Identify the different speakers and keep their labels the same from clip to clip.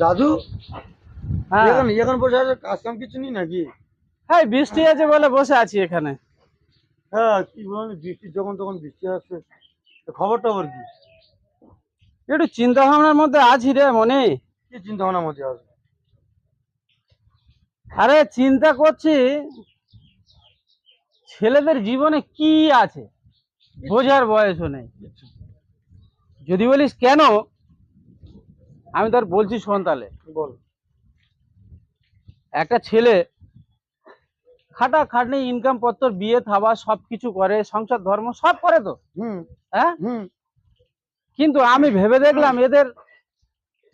Speaker 1: দাদু
Speaker 2: হ্যাঁ
Speaker 1: এখন বসে আছে, কাজ কাম কিছু নেই নাকি?
Speaker 2: হ্যাঁ, বৃষ্টি আছে বলে বসে আছি এখানে।
Speaker 1: হ্যাঁ, কি বলেন, বৃষ্টি যখন তখন বৃষ্টি আসছে। খবর টবর কি?
Speaker 2: একটু চিন্তা ভাবনার মধ্যে আছি রে মনে।
Speaker 1: কি চিন্তা ভাবনার মধ্যে আছে?
Speaker 2: আরে চিন্তা করছি ছেলেদের জীবনে কি আছে বোঝার বয়সও নেই। যদি বলিস কেন, আমি তোর বলছি শোন তাহলে।
Speaker 1: বল।
Speaker 2: একটা ছেলে খাটা খাটনি ইনকাম পত্র বিয়ে থাবা সবকিছু করে, সংসার ধর্ম সব করে তো।
Speaker 1: হুম
Speaker 2: হ্যাঁ,
Speaker 1: হুম
Speaker 2: কিন্তু আমি ভেবে দেখলাম এদের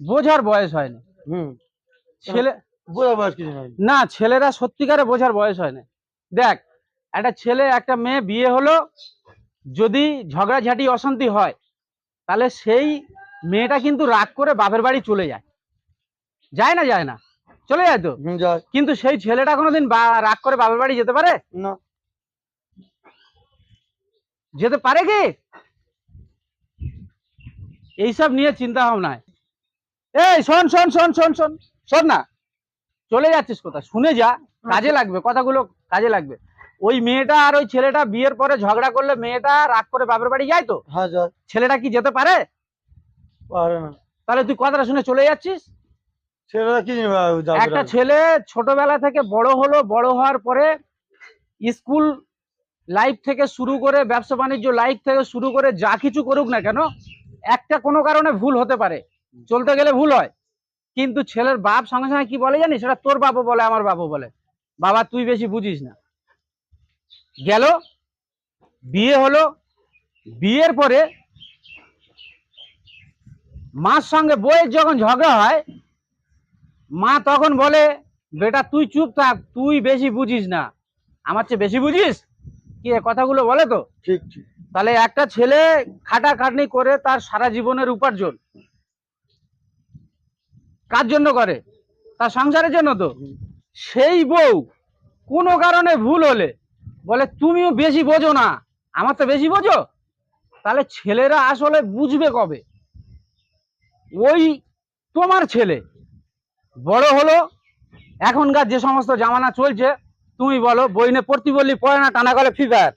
Speaker 2: বোঝার বয়স হয়নি।
Speaker 1: হুম
Speaker 2: ছেলে
Speaker 1: বোঝা বয়স কিছু নাই।
Speaker 2: না, ছেলেরা সত্যিকারে বোঝার বয়স হয় না। দেখ, একটা ছেলে একটা মেয়ে বিয়ে হলো, যদি ঝগড়াঝাটি অশান্তি হয় তাহলে সেই মেয়েটা কিন্তু রাগ করে বাপের বাড়ি চলে যায়। যায় না? যায় না? চলে যায় তো।
Speaker 1: যায়।
Speaker 2: কিন্তু সেই ছেলেটা কোনোদিন রাগ করে বাপের বাড়ি যেতে পারে?
Speaker 1: না।
Speaker 2: যেতে পারে কি? এইসব নিয়ে চিন্তা ভাবনায় এই শোন শোন শোন শোন শোন শোন না, চলে যাচ্ছিস কোথায়? শুনে যা, কাজে লাগবে কথাগুলো, কাজে লাগবে। ওই মেয়েটা আর ওই ছেলেটা বিয়ের পরে ঝগড়া করলে মেয়েটা রাগ করে বাপের বাড়ি যায় তো।
Speaker 1: হ্যাঁ, যায়।
Speaker 2: ছেলেটা কি যেতে পারে?
Speaker 1: পারে না।
Speaker 2: তাহলে তুই কথাটা শুনে চলে যাচ্ছিস।
Speaker 1: ছেলেরা কি যাবে?
Speaker 2: একটা ছেলে ছোটবেলা থেকে বড় হলো, বড় হওয়ার পরে স্কুল লাইফ থেকে শুরু করে ব্যবসা বাণিজ্য লাইফ থেকে শুরু করে যা কিছু করুক না কেন, একটা কোনো কারণে ভুল হতে পারে, চলতে গেলে ভুল হয়। কিন্তু ছেলের বাপ সঙ্গে সঙ্গে কি বলে জানিস? সেটা তোর বাপও বলে, আমার বাপও বলে, বাবা তুই বেশি বুঝিস না। গেল, বিয়ে হলো, বিয়ের পরে মার সঙ্গে বইয়ের যখন ঝগড়া হয়, মা তখন বলে বেটা তুই চুপ থাক, তুই বেশি বুঝিস না, আমার চেয়ে বেশি বুঝিস। কি এ কথাগুলো বলে তো?
Speaker 1: ঠিক ঠিক।
Speaker 2: তাহলে একটা ছেলে খাটাখাটনি করে তার সারা জীবনের উপার্জন কার জন্য করে? তার সংসারের জন্য তো। সেই বউ কোনো কারণে ভুল হলে বলে তুমিও বেশি বোঝো না, আমার তো বেশি বোঝো। তাহলে ছেলেরা আসলে বুঝবে কবে? ওই তোমার ছেলে বড় হলো, এখনকার যে সমস্ত জামানা চলছে, তুমি বলো বইনে পড়তি বললি পড়ে না, টানা গলে ফ্রি ফায়ার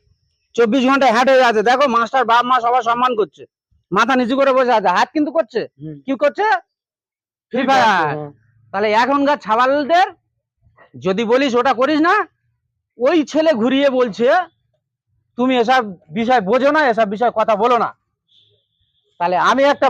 Speaker 2: 24 ঘন্টা হ্যাট হয়ে আছে। দেখো মাস্টার বাপ মা সবার সম্মান করছে, মাথা নিচু করে বসে আছে, হাত কিন্তু করছে কি করছে? Free fire. তাহলে এখনকার ছাবালদের যদি বলিস ওটা করিস না, ওই ছেলে ঘুরিয়ে বলছে তুমি এসব বিষয় বোঝো না, এসব বিষয় কথা বলো না। তাহলে আমি একটা